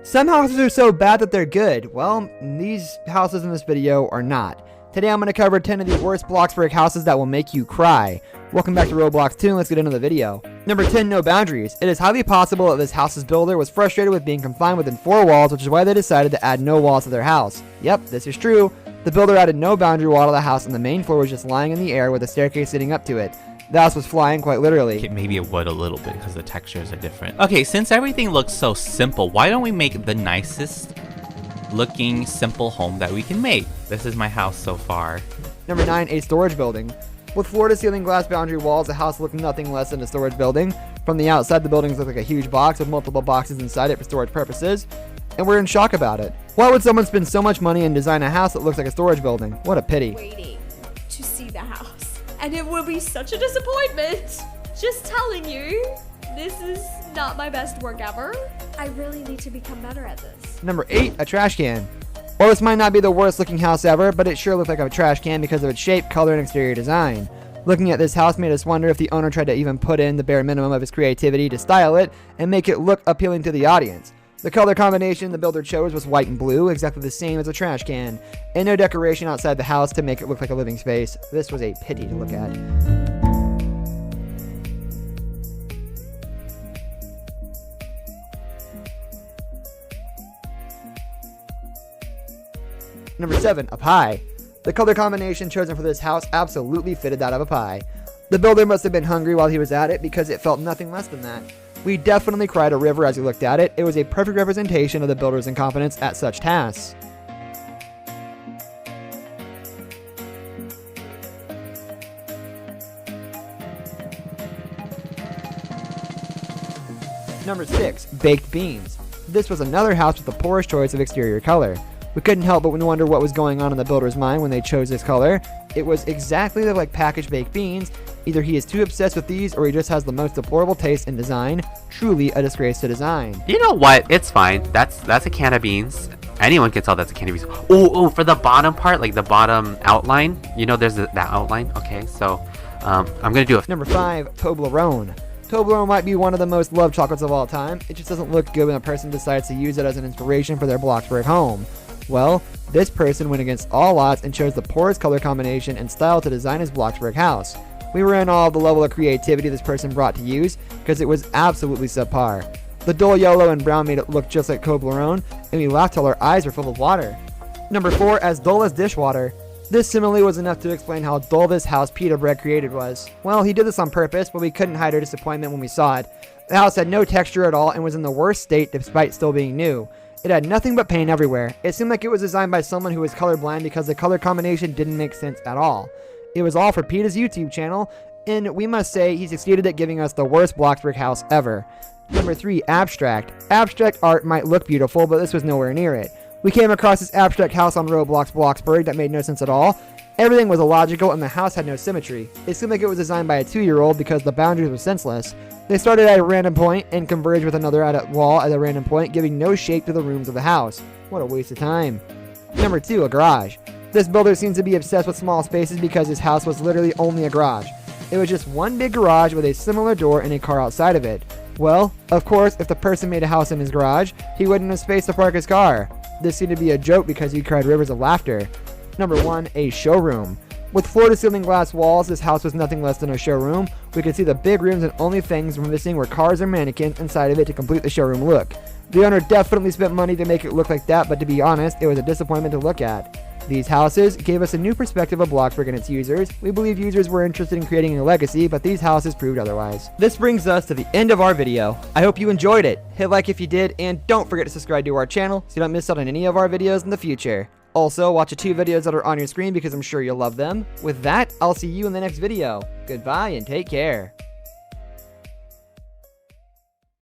Some houses are so bad that they're good. Well, these houses in this video are not. Today I'm going to cover 10 of the worst bloxburg houses that will make you cry. Welcome back to Roblox 2 and let's get into the video. Number 10, no boundaries. It is highly possible that this house's builder was frustrated with being confined within 4 walls, which is why they decided to add no walls to their house. Yep, this is true. The builder added no boundary wall to the house and the main floor was just lying in the air with a staircase leading up to it. The house was flying quite literally. Okay, maybe it would a little bit because the textures are different. Okay, since everything looks so simple, why don't we make the nicest looking simple home that we can make? This is my house so far. Number 9, a storage building. With floor-to-ceiling glass boundary walls, the house looked nothing less than a storage building. From the outside, the buildings look like a huge box with multiple boxes inside it for storage purposes, and we're in shock about it. Why would someone spend so much money and design a house that looks like a storage building? What a pity. Waiting to see the house, and it will be such a disappointment. Just telling you, this is not my best work ever. I really need to become better at this. Number 8, a trash can. Well, this might not be the worst looking house ever, but it sure looked like a trash can because of its shape, color, and exterior design. Looking at this house made us wonder if the owner tried to even put in the bare minimum of his creativity to style it and make it look appealing to the audience. The color combination the builder chose was white and blue, exactly the same as a trash can, and no decoration outside the house to make it look like a living space. This was a pity to look at. Number 7, a pie. The color combination chosen for this house absolutely fitted that of a pie. The builder must have been hungry while he was at it because it felt nothing less than that. We definitely cried a river as we looked at it. It was a perfect representation of the builder's incompetence at such tasks. Number 6, baked beans. This was another house with the poorest choice of exterior color. We couldn't help but wonder what was going on in the builder's mind when they chose this color. It was exactly like packaged baked beans. Either he is too obsessed with these or he just has the most deplorable taste in design. Truly a disgrace to design. You know what? It's fine. That's a can of beans. Anyone can tell that's a can of beans. Oh, for the bottom part, like the bottom outline. You know, there's that outline. Okay, so I'm gonna do it. Number 5, Toblerone. Toblerone might be one of the most loved chocolates of all time. It just doesn't look good when a person decides to use it as an inspiration for their bloxburg home. Well, this person went against all odds and chose the poorest color combination and style to design his bloxburg house. We were in awe of the level of creativity this person brought to use because it was absolutely subpar. The dull yellow and brown made it look just like Toblerone, and we laughed till our eyes were full of water. Number 4, as dull as dishwater. This simile was enough to explain how dull this house Peter Bread created was. Well, he did this on purpose, but we couldn't hide our disappointment when we saw it. The house had no texture at all and was in the worst state despite still being new. It had nothing but paint everywhere. It seemed like it was designed by someone who was colorblind because the color combination didn't make sense at all. It was all for Peter's YouTube channel, and we must say he succeeded at giving us the worst bloxburg house ever. Number 3, abstract. Abstract art might look beautiful, but this was nowhere near it. We came across this abstract house on Roblox Bloxburg that made no sense at all. Everything was illogical and the house had no symmetry. It seemed like it was designed by a 2-year-old because the boundaries were senseless. They started at a random point and converged with another at a wall at a random point, giving no shape to the rooms of the house. What a waste of time. Number 2, a garage. This builder seems to be obsessed with small spaces because his house was literally only a garage. It was just one big garage with a similar door and a car outside of it. Well, of course, if the person made a house in his garage, he wouldn't have space to park his car. This seemed to be a joke because he cried rivers of laughter. Number 1, a showroom. With floor-to-ceiling glass walls, this house was nothing less than a showroom. We could see the big rooms and only things missing were cars or mannequins inside of it to complete the showroom look. The owner definitely spent money to make it look like that, but to be honest, it was a disappointment to look at. These houses gave us a new perspective of Bloxburg and its users. We believe users were interested in creating a legacy, but these houses proved otherwise. This brings us to the end of our video. I hope you enjoyed it. Hit like if you did, and don't forget to subscribe to our channel so you don't miss out on any of our videos in the future. Also, watch the 2 videos that are on your screen because I'm sure you'll love them. With that, I'll see you in the next video. Goodbye and take care.